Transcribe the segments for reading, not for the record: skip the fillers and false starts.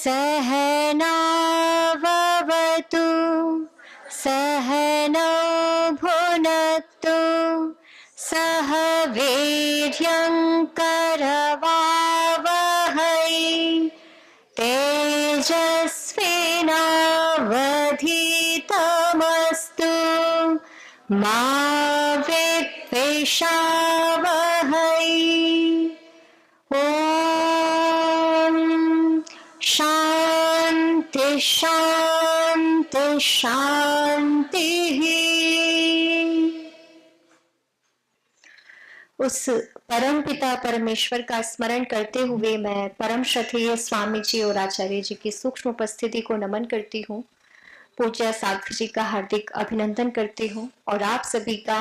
सहनाववतु सहनौ भुनक्तु सह वीर्यं करवावहै तेजस्विनावधीतमस्तु मा विद्विषावहै। ओम शांति शांति शांति। उस परम पिता परमेश्वर का स्मरण करते हुए मैं परम श्रद्धेय स्वामी जी और आचार्य जी की सूक्ष्म उपस्थिति को नमन करती हूँ। पूज्य साध्वी जी का हार्दिक अभिनंदन करती हूँ और आप सभी का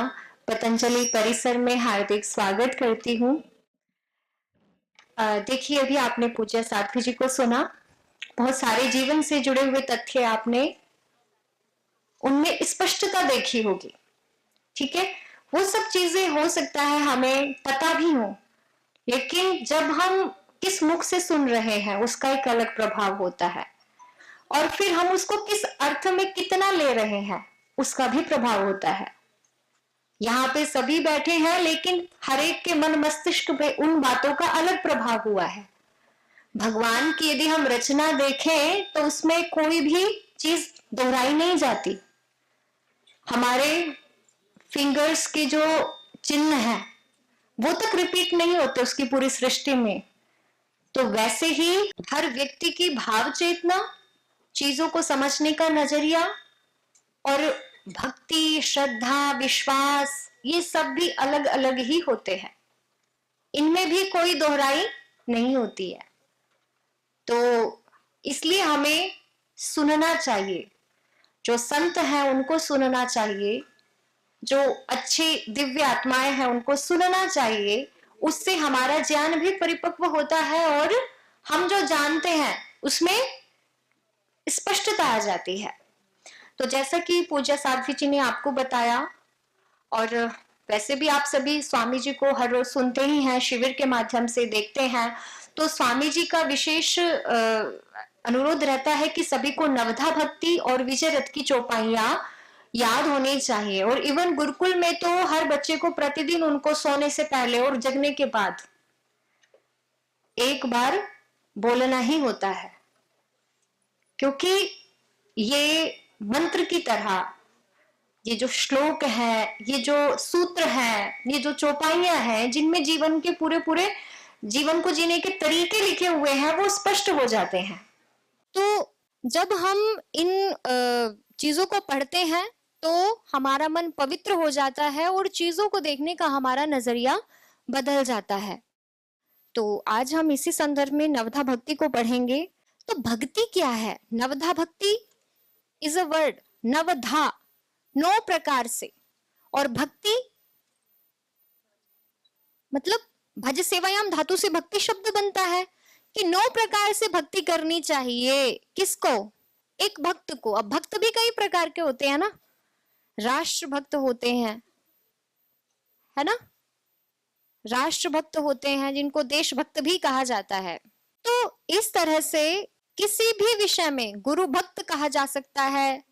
पतंजलि परिसर में हार्दिक स्वागत करती हूँ। देखिए, अभी आपने पूज्य साध्वी जी को सुना, बहुत सारे जीवन से जुड़े हुए तथ्य आपने उनमें स्पष्टता देखी होगी। ठीक है, वो सब चीजें हो सकता है हमें पता भी हो, लेकिन जब हम किस मुख से सुन रहे हैं उसका एक अलग प्रभाव होता है, और फिर हम उसको किस अर्थ में कितना ले रहे हैं उसका भी प्रभाव होता है। यहाँ पे सभी बैठे हैं, लेकिन हर एक के मन मस्तिष्क पे उन बातों का अलग प्रभाव हुआ है। भगवान की यदि हम रचना देखें तो उसमें कोई भी चीज दोहराई नहीं जाती। हमारे फिंगर्स के जो चिन्ह है वो तक रिपीट नहीं होते उसकी पूरी सृष्टि में। तो वैसे ही हर व्यक्ति की भाव चेतना, चीजों को समझने का नजरिया और भक्ति, श्रद्धा, विश्वास, ये सब भी अलग अलग ही होते हैं। इनमें भी कोई दोहराई नहीं होती है। तो इसलिए हमें सुनना चाहिए, जो संत हैं उनको सुनना चाहिए, जो अच्छी दिव्य आत्माएं हैं उनको सुनना चाहिए। उससे हमारा ज्ञान भी परिपक्व होता है और हम जो जानते हैं उसमें स्पष्टता आ जाती है। तो जैसा कि पूज्य साध्वी जी ने आपको बताया, और वैसे भी आप सभी स्वामी जी को हर रोज सुनते ही हैं, शिविर के माध्यम से देखते हैं, तो स्वामी जी का विशेष अनुरोध रहता है कि सभी को नवधा भक्ति और विजय रथ की चौपाइयां याद होनी चाहिए। और इवन गुरुकुल में तो हर बच्चे को प्रतिदिन उनको सोने से पहले और जगने के बाद एक बार बोलना ही होता है, क्योंकि ये मंत्र की तरह ये जो श्लोक है, ये जो सूत्र है, ये जो चौपाइयां हैं, जिनमें जीवन के पूरे पूरे जीवन को जीने के तरीके लिखे हुए हैं, वो स्पष्ट हो जाते हैं। तो जब हम इन चीजों को पढ़ते हैं तो हमारा मन पवित्र हो जाता है और चीजों को देखने का हमारा नजरिया बदल जाता है। तो आज हम इसी संदर्भ में नवधा भक्ति को पढ़ेंगे। तो भक्ति क्या है? नवधा भक्ति इज अ वर्ड, नवधा 9 प्रकार से, और भक्ति मतलब भज सेवायाम धातु से भक्ति शब्द बनता है कि 9 प्रकार से भक्ति करनी चाहिए। किसको? एक भक्त को। अब भक्त भी कई प्रकार के होते हैं ना, राष्ट्र भक्त होते हैं, है ना, राष्ट्र भक्त होते हैं जिनको देशभक्त भी कहा जाता है। तो इस तरह से किसी भी विषय में गुरु भक्त कहा जा सकता है।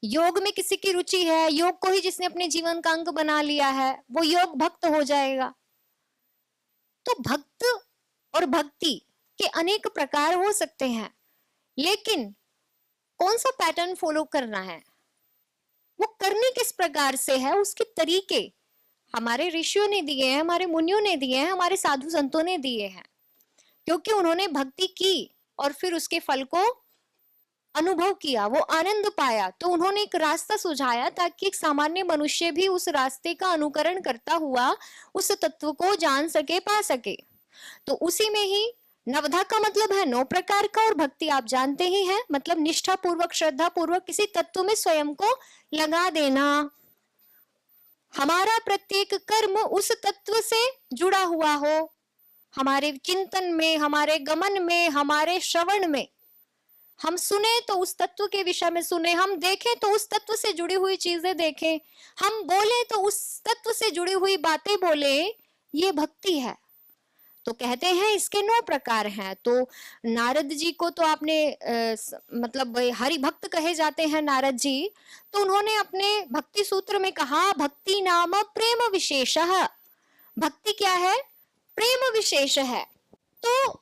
योग में किसी की रुचि है, योग को ही जिसने अपने जीवन का अंग बना लिया है, वो योग भक्त हो जाएगा। तो भक्त और भक्ति के अनेक प्रकार हो सकते हैं, लेकिन कौन सा पैटर्न फॉलो करना है, वो करने किस प्रकार से है, उसके तरीके हमारे ऋषियों ने दिए हैं, हमारे मुनियों ने दिए हैं, हमारे साधु संतों ने दिए हैं, क्योंकि उन्होंने भक्ति की और फिर उसके फल को अनुभव किया, वो आनंद पाया। तो उन्होंने एक रास्ता सुझाया ताकि एक सामान्य मनुष्य भी उस रास्ते का अनुकरण करता हुआ उस तत्व को जान सके, पा सके। तो उसी में ही नवधा का मतलब है 9 प्रकार का, और भक्ति आप जानते ही हैं, मतलब निष्ठा पूर्वक, श्रद्धा पूर्वक किसी तत्व में स्वयं को लगा देना। हमारा प्रत्येक कर्म उस तत्व से जुड़ा हुआ हो, हमारे चिंतन में, हमारे गमन में, हमारे श्रवण में। हम सुने तो उस तत्व के विषय में सुने, हम देखें तो उस तत्व से जुड़ी हुई चीजें देखें, हम बोले तो उस तत्व से जुड़ी हुई बातें बोले, ये भक्ति है। तो कहते हैं इसके 9 प्रकार हैं। तो नारद जी को तो आपने मतलब हरि भक्त कहे जाते हैं नारद जी। तो उन्होंने अपने भक्ति सूत्र में कहा, भक्ति नाम प्रेम विशेषः। भक्ति क्या है? प्रेम विशेष है। तो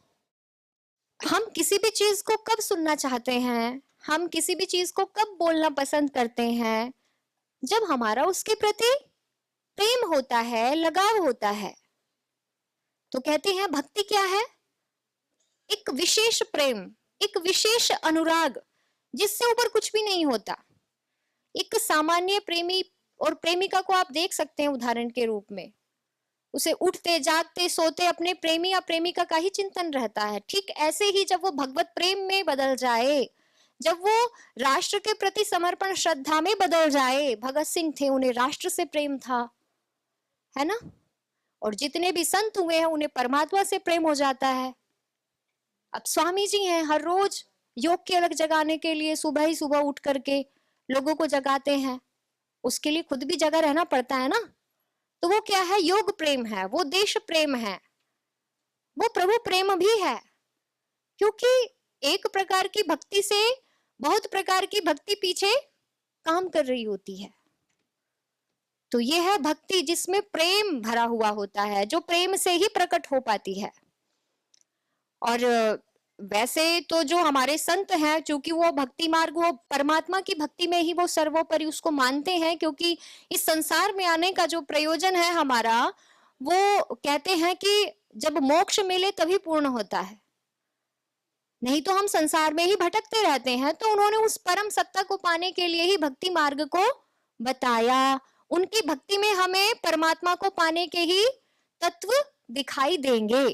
हम किसी भी चीज को कब सुनना चाहते हैं, हम किसी भी चीज को कब बोलना पसंद करते हैं? जब हमारा उसके प्रति प्रेम होता है, लगाव होता है। तो कहते हैं भक्ति क्या है? एक विशेष प्रेम, एक विशेष अनुराग, जिससे ऊपर कुछ भी नहीं होता। एक सामान्य प्रेमी और प्रेमिका को आप देख सकते हैं उदाहरण के रूप में। उसे उठते जागते सोते अपने प्रेमी या प्रेमिका का ही चिंतन रहता है। ठीक ऐसे ही जब वो भगवत प्रेम में बदल जाए, जब वो राष्ट्र के प्रति समर्पण श्रद्धा में बदल जाए, भगत सिंह थे, उन्हें राष्ट्र से प्रेम था, है ना? और जितने भी संत हुए हैं उन्हें परमात्मा से प्रेम हो जाता है। अब स्वामी जी हैं, हर रोज योग के अलग जगाने के लिए सुबह ही सुबह उठ करके लोगों को जगाते हैं। उसके लिए खुद भी जगा रहना पड़ता है ना। तो वो क्या है? योग प्रेम है, वो देश प्रेम है, वो प्रभु प्रेम भी है। क्योंकि एक प्रकार की भक्ति से बहुत प्रकार की भक्ति पीछे काम कर रही होती है। तो ये है भक्ति जिसमें प्रेम भरा हुआ होता है, जो प्रेम से ही प्रकट हो पाती है। और वैसे तो जो हमारे संत हैं, चूंकि वो भक्ति मार्ग, वो परमात्मा की भक्ति में ही वो सर्वोपरि उसको मानते हैं, क्योंकि इस संसार में आने का जो प्रयोजन है हमारा, वो कहते हैं कि जब मोक्ष मिले तभी पूर्ण होता है, नहीं तो हम संसार में ही भटकते रहते हैं। तो उन्होंने उस परम सत्ता को पाने के लिए ही भक्ति मार्ग को बताया। उनकी भक्ति में हमें परमात्मा को पाने के ही तत्व दिखाई देंगे।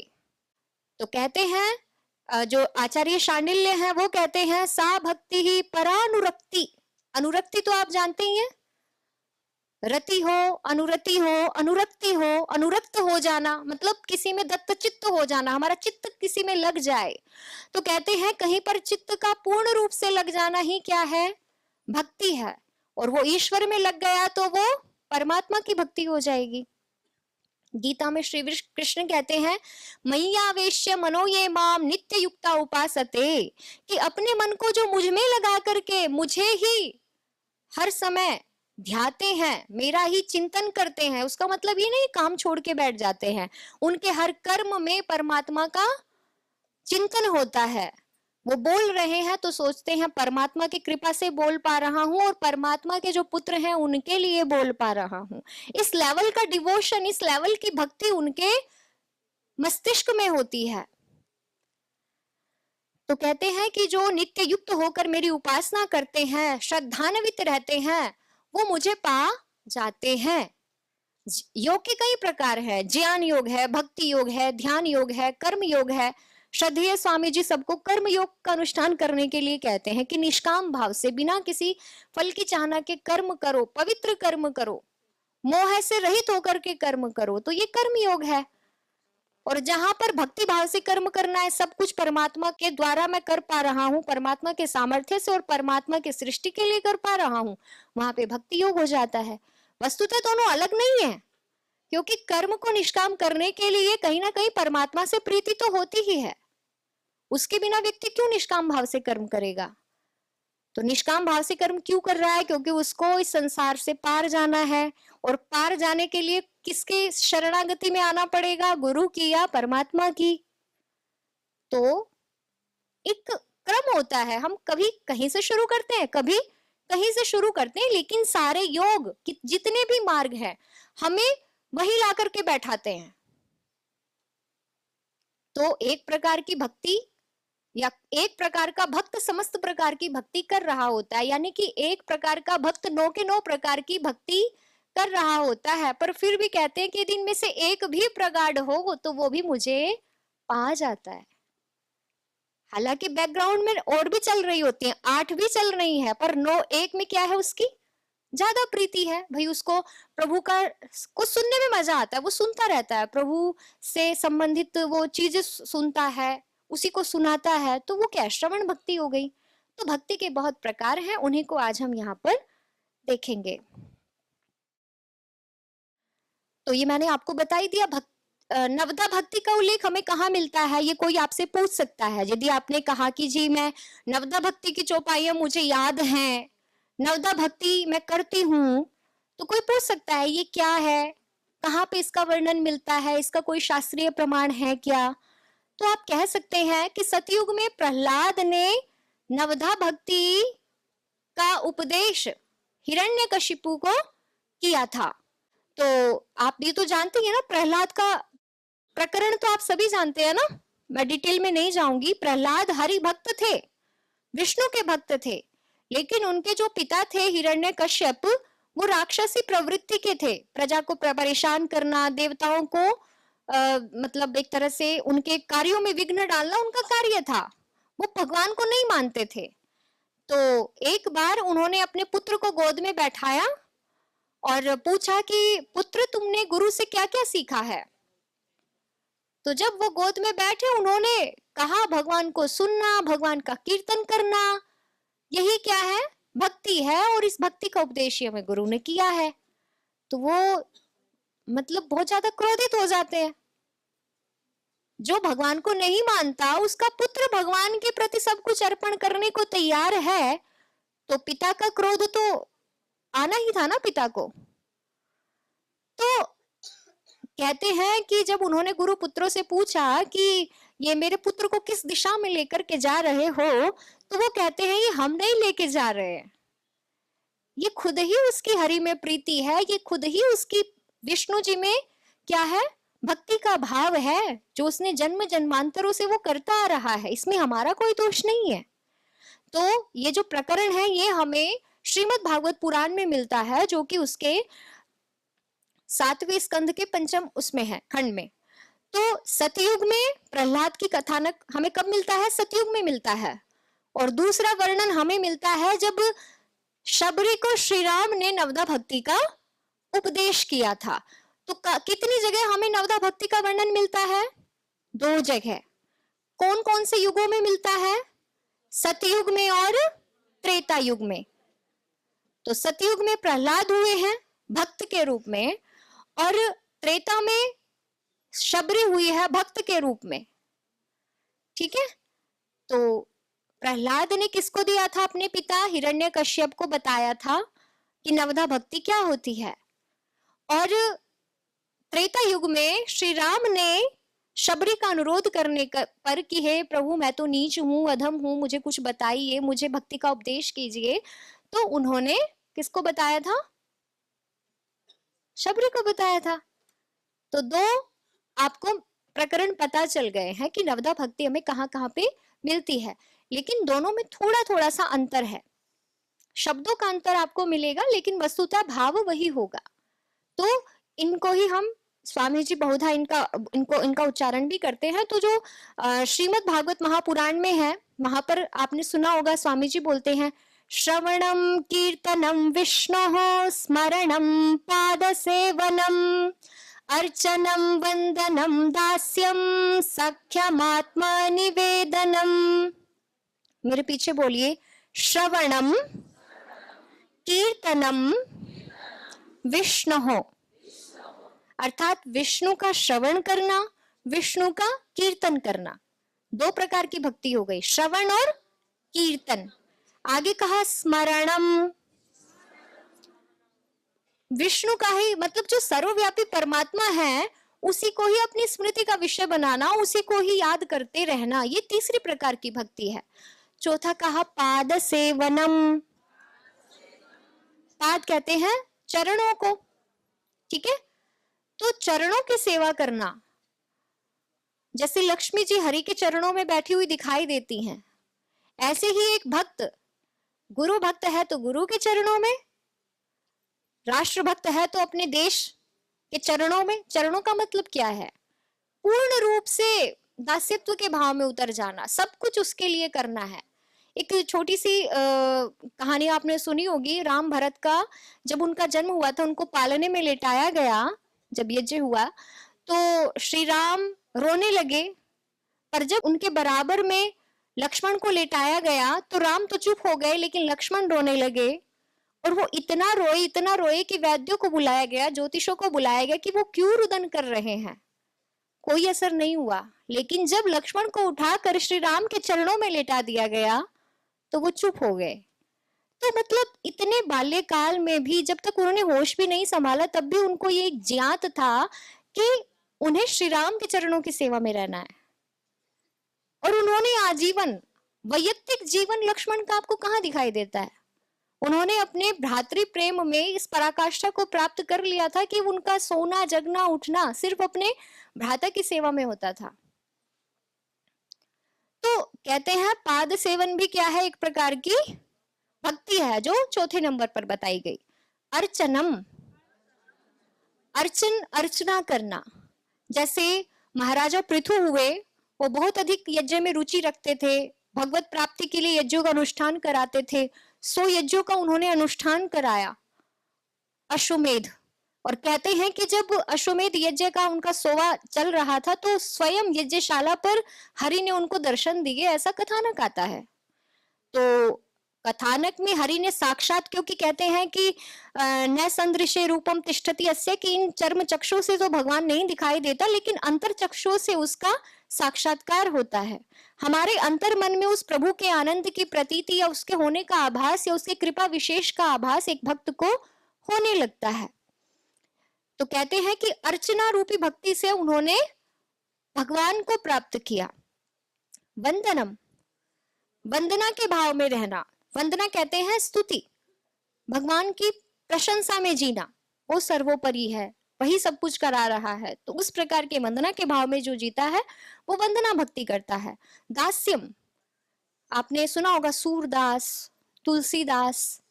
तो कहते हैं जो आचार्य शांडिल्य हैं वो कहते हैं, सा भक्ति ही परानुरक्ति। अनुरक्ति तो आप जानते ही हैं, रति हो, अनुरति हो, अनुरक्ति हो, अनुरक्त हो जाना, मतलब किसी में दत्त चित्त हो जाना, हमारा चित्त किसी में लग जाए। तो कहते हैं कहीं पर चित्त का पूर्ण रूप से लग जाना ही क्या है? भक्ति है। और वो ईश्वर में लग गया तो वो परमात्मा की भक्ति हो जाएगी। गीता में श्री कृष्ण कहते हैं, मय्यावेश्य मनो ये माम नित्य युक्ता उपासते, कि अपने मन को जो मुझ में लगा करके मुझे ही हर समय ध्याते हैं, मेरा ही चिंतन करते हैं। उसका मतलब ये नहीं काम छोड़ के बैठ जाते हैं, उनके हर कर्म में परमात्मा का चिंतन होता है। वो बोल रहे हैं तो सोचते हैं परमात्मा की कृपा से बोल पा रहा हूं, और परमात्मा के जो पुत्र हैं उनके लिए बोल पा रहा हूं। इस लेवल का डिवोशन, इस लेवल की भक्ति उनके मस्तिष्क में होती है। तो कहते हैं कि जो नित्य युक्त होकर मेरी उपासना करते हैं, श्रद्धान्वित रहते हैं, वो मुझे पा जाते हैं। योग के कई प्रकार है, ज्ञान योग है, भक्ति योग है, ध्यान योग है, कर्म योग है। श्रद्धेय स्वामी जी सबको कर्म योग का अनुष्ठान करने के लिए कहते हैं कि निष्काम भाव से, बिना किसी फल की चाहना के कर्म करो, पवित्र कर्म करो, मोह से रहित होकर के कर्म करो। तो ये कर्म योग है। और जहां पर भक्ति भाव से कर्म करना है, सब कुछ परमात्मा के द्वारा मैं कर पा रहा हूँ, परमात्मा के सामर्थ्य से और परमात्मा के सृष्टि के लिए कर पा रहा हूँ, वहां पे भक्ति योग हो जाता है। वस्तुतः दोनों अलग नहीं है, क्योंकि कर्म को निष्काम करने के लिए कहीं ना कहीं परमात्मा से प्रीति तो होती ही है। उसके बिना व्यक्ति क्यों निष्काम भाव से कर्म करेगा? तो निष्काम भाव से कर्म क्यों कर रहा है? क्योंकि उसको इस संसार से पार जाना है, और पार जाने के लिए किसके शरणागति में आना पड़ेगा? गुरु की या परमात्मा की। तो एक क्रम होता है, हम कभी कहीं से शुरू करते हैं, कभी कहीं से शुरू करते हैं, लेकिन सारे योग जितने भी मार्ग हैं हमें वही ला करके बैठाते हैं। तो एक प्रकार की भक्ति या एक प्रकार का भक्त समस्त प्रकार की भक्ति कर रहा होता है, यानी कि एक प्रकार का भक्त 9 के 9 प्रकार की भक्ति कर रहा होता है। पर फिर भी कहते हैं कि दिन में से एक भी प्रगाढ़ हो तो वो भी मुझे पा जाता है। हालांकि बैकग्राउंड में और भी चल रही होती है, 8 भी चल रही है, पर 9 एक में क्या है? उसकी ज्यादा प्रीति है भाई, उसको प्रभु का को सुनने में मजा आता है, वो सुनता रहता है, प्रभु से संबंधित वो चीजें सुनता है, उसी को सुनाता है। तो वो क्या श्रवण भक्ति हो गई। तो भक्ति के बहुत प्रकार हैं, उन्हीं को आज हम यहाँ पर देखेंगे। तो ये मैंने आपको बता ही दिया नवदा भक्ति का उल्लेख हमें कहाँ मिलता है, ये कोई आपसे पूछ सकता है। यदि आपने कहा कि जी मैं नवदा भक्ति की चौपाइयां मुझे याद हैं, नवदा भक्ति मैं करती हूँ, तो कोई पूछ सकता है ये क्या है, कहाँ पे इसका वर्णन मिलता है, इसका कोई शास्त्रीय प्रमाण है क्या? तो आप कह सकते हैं कि सतयुग में प्रहलाद ने नवदा भक्ति का उपदेश हिरण्यकशिपु को किया था। तो आप ये तो जानते हैं ना, प्रहलाद का प्रकरण तो आप सभी जानते हैं ना, मैं डिटेल में नहीं जाऊंगी। प्रहलाद हरि भक्त थे, विष्णु के भक्त थे, लेकिन उनके जो पिता थे हिरण्यकश्यप, वो राक्षसी प्रवृत्ति के थे। प्रजा को परेशान करना, देवताओं को मतलब एक तरह से उनके कार्यों में विघ्न डालना उनका कार्य था। वो भगवान को नहीं मानते थे। तो एक बार उन्होंने अपने पुत्र को गोद में बैठाया और पूछा कि पुत्र तुमने गुरु से क्या क्या सीखा है? तो जब वो गोद में बैठे उन्होंने कहा भगवान को सुनना, भगवान का कीर्तन करना, यही क्या है? भक्ति है, और इस भक्ति का उपदेश हमें गुरु ने किया है। तो वो मतलब बहुत ज्यादा क्रोधित हो जाते हैं। जो भगवान को नहीं मानता, उसका पुत्र भगवान के प्रति सब कुछ अर्पण करने को तैयार है, तो पिता का क्रोध तो आना ही था ना पिता को। तो कहते हैं कि जब उन्होंने गुरु पुत्रों से पूछा कि ये मेरे पुत्र को किस दिशा में लेकर के जा रहे हो, तो वो कहते हैं ये हम नहीं लेके जा रहे हैं, ये खुद ही उसकी हरि में प्रीति है, ये खुद ही उसकी विष्णु जी में क्या है, भक्ति का भाव है, जो उसने जन्म जन्मांतरों से वो करता आ रहा है, इसमें हमारा कोई दोष नहीं है। तो ये जो प्रकरण है ये हमें श्रीमद् भागवत पुराण में मिलता है, जो कि उसके 7वें स्कंध के 5म उसमें है, खंड में। तो सतयुग में प्रहलाद की कथानक हमें कब मिलता है? सतयुग में मिलता है। और दूसरा वर्णन हमें मिलता है जब शबरी को श्री राम ने नवदा भक्ति का उपदेश किया था। तो कितनी जगह हमें नवदा भक्ति का वर्णन मिलता है? 2 जगह। कौन कौन से युगों में मिलता है? सतयुग में और त्रेता युग में। तो सतयुग में प्रहलाद हुए हैं भक्त के रूप में, और त्रेता में शबरी हुई है भक्त के रूप में। ठीक है। तो प्रहलाद ने किसको दिया था? अपने पिता हिरण्यकश्यप को बताया था कि नवदा भक्ति क्या होती है। और त्रेता युग में श्री राम ने शबरी का अनुरोध करने पर कि हे प्रभु मैं तो नीच हूं, अधम हूं, मुझे कुछ बताइए, मुझे भक्ति का उपदेश कीजिए, तो उन्होंने किसको बताया था? शबरी को बताया था। तो 2 आपको प्रकरण पता चल गए हैं कि नवदा भक्ति हमें कहां कहां पे मिलती है, लेकिन दोनों में थोड़ा थोड़ा सा अंतर है, शब्दों का अंतर आपको मिलेगा, लेकिन वस्तुतः भाव वही होगा। तो इनको ही हम स्वामी जी बहुधा इनका उच्चारण भी करते हैं। तो जो श्रीमद् भागवत महापुराण में है, वहां पर आपने सुना होगा स्वामी जी बोलते हैं श्रवणम कीर्तनम विष्णोः स्मरणम पाद सेवनम अर्चनम वंदनम दास्यम सख्यमात्मा निवेदनम। मेरे पीछे बोलिए, श्रवणम कीर्तनम विष्णोः, अर्थात विष्णु का श्रवण करना, विष्णु का कीर्तन करना। 2 प्रकार की भक्ति हो गई, श्रवण और कीर्तन। आगे कहा स्मरणम, विष्णु का ही मतलब जो सर्वव्यापी परमात्मा है उसी को ही अपनी स्मृति का विषय बनाना, उसी को ही याद करते रहना, ये तीसरी प्रकार की भक्ति है। चौथा कहा पाद सेवनम, पाद कहते हैं चरणों को। ठीक है। तो चरणों की सेवा करना, जैसे लक्ष्मी जी हरि के चरणों में बैठी हुई दिखाई देती हैं, ऐसे ही एक भक्त गुरु भक्त है तो गुरु के चरणों में, राष्ट्र भक्त है तो अपने देश के चरणों में। चरणों का मतलब क्या है? पूर्ण रूप से दास्यत्व के भाव में उतर जाना, सब कुछ उसके लिए करना है। एक छोटी सी कहानी आपने सुनी होगी, राम भरत का जब उनका जन्म हुआ था, उनको पालने में लेटाया गया, जब यज्ञ हुआ तो श्री राम रोने लगे, पर जब उनके बराबर में लक्ष्मण को लेटाया गया तो राम तो चुप हो गए, लेकिन लक्ष्मण रोने लगे। और वो इतना रोए कि वैद्यों को बुलाया गया, ज्योतिषों को बुलाया गया कि वो क्यों रुदन कर रहे हैं। कोई असर नहीं हुआ। लेकिन जब लक्ष्मण को उठाकर श्री राम के चरणों में लेटा दिया गया तो वो चुप हो गए। तो मतलब इतने बाल्यकाल में भी, जब तक उन्होंने होश भी नहीं संभाला, तब भी उनको ये ज्ञात था कि उन्हें श्री राम के चरणों की सेवा में रहना है। और उन्होंने आजीवन, वैयक्तिक जीवन लक्ष्मण का आपको कहाँ दिखाई देता है? उन्होंने अपने भ्रातृ प्रेम में इस पराकाष्ठा को प्राप्त कर लिया था कि उनका सोना जगना उठना सिर्फ अपने भ्राता की सेवा में होता था। तो कहते हैं पाद सेवन भी क्या है? एक प्रकार की भक्ति है, जो चौथे नंबर पर बताई गई। अर्चनम, अर्चन, अर्चना करना। जैसे महाराजा पृथु हुए, वो बहुत अधिक यज्ञ में रुचि रखते थे, भगवत प्राप्ति के लिए यज्ञों का अनुष्ठान कराते थे। 100 यज्ञों का उन्होंने अनुष्ठान कराया, अश्वमेध। और कहते हैं कि जब अश्वमेध यज्ञ का उनका 100वां चल रहा था तो स्वयं यज्ञशाला पर हरि ने उनको दर्शन दिए, ऐसा कथानक आता है। तो कथानक में हरि ने साक्षात, क्योंकि कहते हैं कि न संदृश्य रूपम तिष्ठति अस्य, कि इन चर्म चक्षु से तो भगवान नहीं दिखाई देता, लेकिन अंतर चक्षु से उसका साक्षात्कार होता है। हमारे अंतर मन में उस प्रभु के आनंद की प्रतीति या उसके होने का आभास या उसके कृपा विशेष का आभास एक भक्त को होने लगता है। तो कहते हैं कि अर्चना रूपी भक्ति से उन्होंने भगवान को प्राप्त किया। वंदनम, वंदना के भाव में रहना। वंदना कहते हैं स्तुति, भगवान की प्रशंसा में जीना। वो सर्वोपरि है, वही सब कुछ करा रहा है, तो उस प्रकार के वंदना के भाव में जो जीता है वो वंदना भक्ति करता है। दास्यम, आपने सुना होगा सूरदास, तुलसीदास,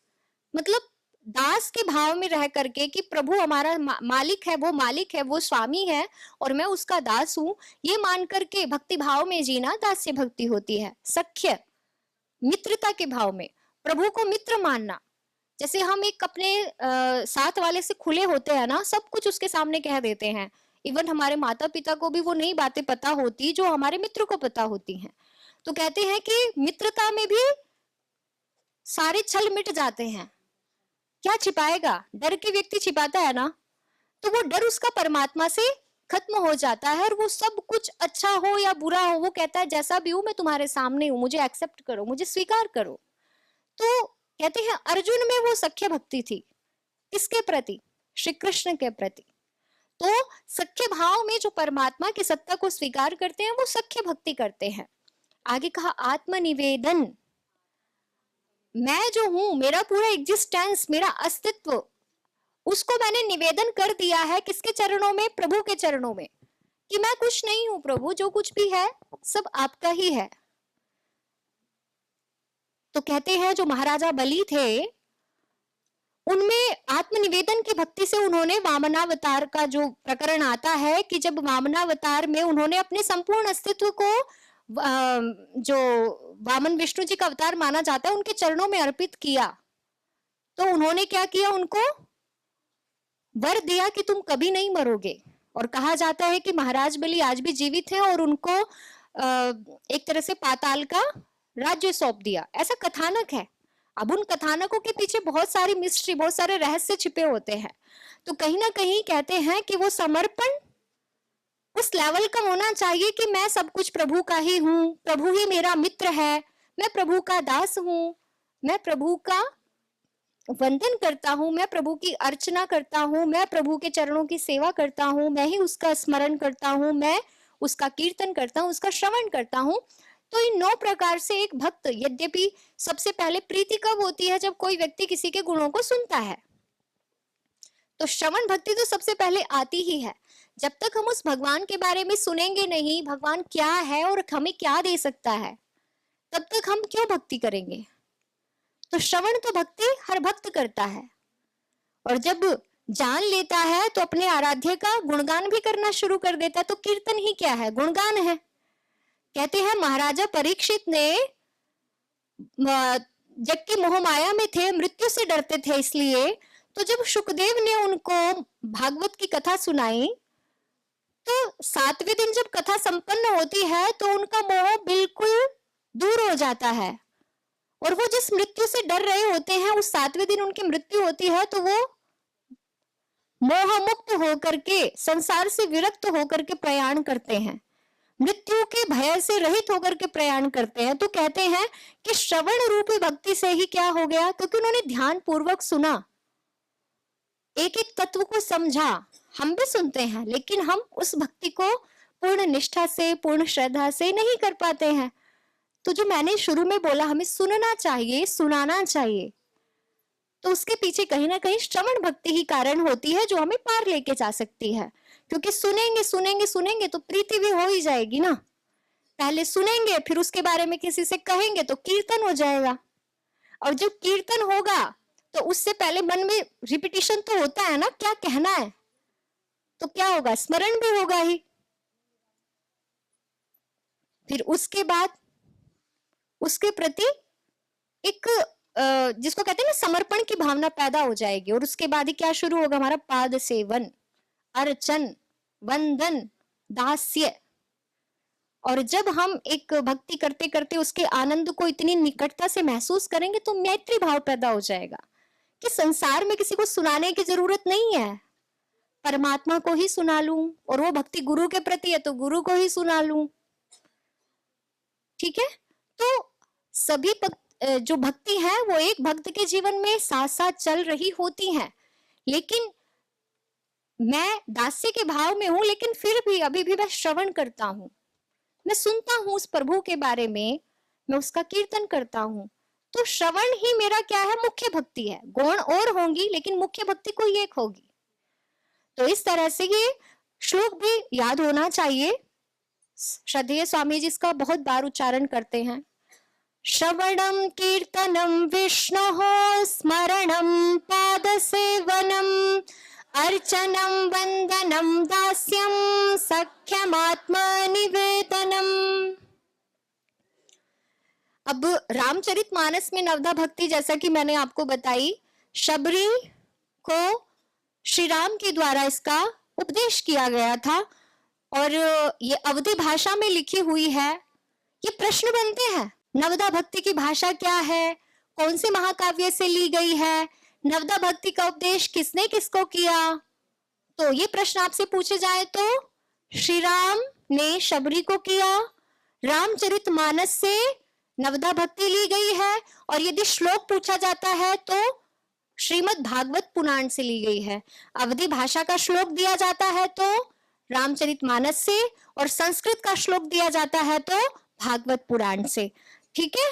मतलब दास के भाव में रह करके कि प्रभु हमारा मालिक है, वो मालिक है, वो स्वामी है और मैं उसका दास हूं, ये मान करके भक्ति भाव में जीना दास्य भक्ति होती है। सख्य, मित्रता के भाव में, प्रभु को मित्र मानना। जैसे हम एक अपने साथ वाले से खुले होते हैं ना, सब कुछ उसके सामने कह देते हैं। इवन हमारे माता पिता को भी वो नई बातें पता होती जो हमारे मित्र को पता होती हैं। तो कहते हैं कि मित्रता में भी सारे छल मिट जाते हैं। क्या छिपाएगा? डर के व्यक्ति छिपाता है ना, तो वो डर उसका परमात्मा से खत्म हो जाता है और वो सब कुछ अच्छा हो या बुरा हो, वो कहता है जैसा भी हूं मैं तुम्हारे सामने हूं, मुझे एक्सेप्ट करो, मुझे स्वीकार करो। तो कहते हैं अर्जुन में वो सख्य भक्ति थी। किसके प्रति? श्री कृष्ण के प्रति। तो सख्य भाव में जो परमात्मा की सत्ता को स्वीकार करते हैं वो सख्य भक्ति करते हैं। आगे कहा आत्मनिवेदन, मैं जो हूं, मेरा पूरा एग्जिस्टेंस, मेरा अस्तित्व, उसको मैंने निवेदन कर दिया है किसके चरणों में? प्रभु के चरणों में, कि मैं कुछ नहीं हूं प्रभु, जो कुछ भी है सब आपका ही है। तो कहते हैं जो महाराजा बलि थे, उनमें आत्मनिवेदन की भक्ति से उन्होंने वामनावतार का जो प्रकरण आता है कि जब वामनावतार में उन्होंने अपने संपूर्ण अस्तित्व को, जो वामन विष्णु जी का अवतार माना जाता है, उनके चरणों में अर्पित किया। तो उन्होंने क्या किया? उनको वर दिया कि तुम कभी नहीं मरोगे। और कहा जाता है कि महाराज बलि आज भी जीवित हैं और उनको एक तरह से पाताल का राज्य सौंप दिया, ऐसा कथानक है। अब उन कथानकों के पीछे बहुत सारी मिस्ट्री, बहुत सारे रहस्य छिपे होते हैं। तो कहीं ना कहीं कहते हैं कि वो समर्पण उस लेवल का होना चाहिए कि मैं सब कुछ प्रभु का ही हूं, प्रभु ही मेरा मित्र है, मैं प्रभु का दास हूं, मैं प्रभु का वंदन करता हूं, मैं प्रभु की अर्चना करता हूं, मैं प्रभु के चरणों की सेवा करता हूं, मैं ही उसका स्मरण करता हूं, मैं उसका कीर्तन करता हूं, उसका श्रवण करता हूं। तो इन 9 प्रकार से एक भक्त, यद्यपि सबसे पहले प्रीति कब होती है? जब कोई व्यक्ति किसी के गुणों को सुनता है। तो श्रवण भक्ति तो सबसे पहले आती ही है। जब तक हम उस भगवान के बारे में सुनेंगे नहीं, भगवान क्या है और हमें क्या दे सकता है, तब तक हम क्यों भक्ति करेंगे? तो श्रवण तो भक्ति हर भक्त करता है, और जब जान लेता है तो अपने आराध्य का गुणगान भी करना शुरू कर देता है। तो कीर्तन ही क्या है? गुणगान है। कहते हैं महाराजा परीक्षित ने जब की मोह माया में थे, मृत्यु से डरते थे, इसलिए तो जब सुखदेव ने उनको भागवत की कथा सुनाई, तो 7वें दिन जब कथा संपन्न होती है तो उनका मोह बिल्कुल दूर हो जाता है, और वो जिस मृत्यु से डर रहे होते हैं, उस 7वें दिन उनकी मृत्यु होती है तो वो मोह मुक्त होकर के, संसार से विरक्त होकर के प्रयाण करते हैं, मृत्यु के भय से रहित होकर के प्रयाण करते हैं। तो कहते हैं कि श्रवण रूपी भक्ति से ही क्या हो गया, क्योंकि उन्होंने ध्यान पूर्वक सुना, एक एक तत्व को समझा। हम भी सुनते हैं लेकिन हम उस भक्ति को पूर्ण निष्ठा से, पूर्ण श्रद्धा से नहीं कर पाते हैं। तो जो मैंने शुरू में बोला, हमें सुनना चाहिए, सुनाना चाहिए, तो उसके पीछे कहीं ना कहीं श्रवण भक्ति ही कारण होती है जो हमें पार लेके जा सकती है। क्योंकि सुनेंगे सुनेंगे सुनेंगे तो प्रीति भी हो ही जाएगी ना। पहले सुनेंगे, फिर उसके बारे में किसी से कहेंगे तो कीर्तन हो जाएगा, और जब कीर्तन होगा तो उससे पहले मन में रिपीटिशन तो होता है ना, क्या कहना है, तो क्या होगा, स्मरण भी होगा ही। फिर उसके बाद उसके प्रति एक जिसको कहते हैं ना समर्पण की भावना पैदा हो जाएगी, और उसके बाद ही क्या शुरू होगा, हमारा पाद सेवन, अर्चन, वंदन, दास्य। और जब हम एक भक्ति करते करते उसके आनंद को इतनी निकटता से महसूस करेंगे तो मैत्री भाव पैदा हो जाएगा कि संसार में किसी को सुनाने की जरूरत नहीं है, परमात्मा को ही सुना लूं, और वो भक्ति गुरु के प्रति है तो गुरु को ही सुना लूं। ठीक है, तो सभी जो भक्ति है वो एक भक्त के जीवन में साथ साथ चल रही होती हैं, लेकिन मैं दास्य के भाव में हूं, लेकिन फिर भी अभी भी मैं श्रवण करता हूं, मैं सुनता हूं उस प्रभु के बारे में, मैं उसका कीर्तन करता हूं। तो श्रवण ही मेरा क्या है, मुख्य भक्ति है। गौण और होंगी लेकिन मुख्य भक्ति कोई एक होगी। तो इस तरह से ये श्लोक भी याद होना चाहिए। श्रद्धेय स्वामी जी इसका बहुत बार उच्चारण करते हैं। श्रवणम कीर्तनम विष्णोः स्मरणम पाद सेवनम अर्चनम वंदनम दास्यम सख्यमात्मा निवेदनम। अब रामचरितमानस में नवदा भक्ति, जैसा कि मैंने आपको बताई, शबरी को श्री राम के द्वारा इसका उपदेश किया गया था, और ये अवधी भाषा में लिखी हुई है। ये प्रश्न बनते हैं, नवदा भक्ति की भाषा क्या है, कौन से महाकाव्य से ली गई है, नवदा भक्ति का उपदेश किसने किसको किया। तो ये प्रश्न आपसे पूछे जाए तो श्री राम ने शबरी को किया, रामचरितमानस से नवदा भक्ति ली गई है, और यदि श्लोक पूछा जाता है तो श्रीमद् भागवत पुराण से ली गई है। अवधी भाषा का श्लोक दिया जाता है तो रामचरितमानस से, और संस्कृत का श्लोक दिया जाता है तो भागवत पुराण से। ठीक है,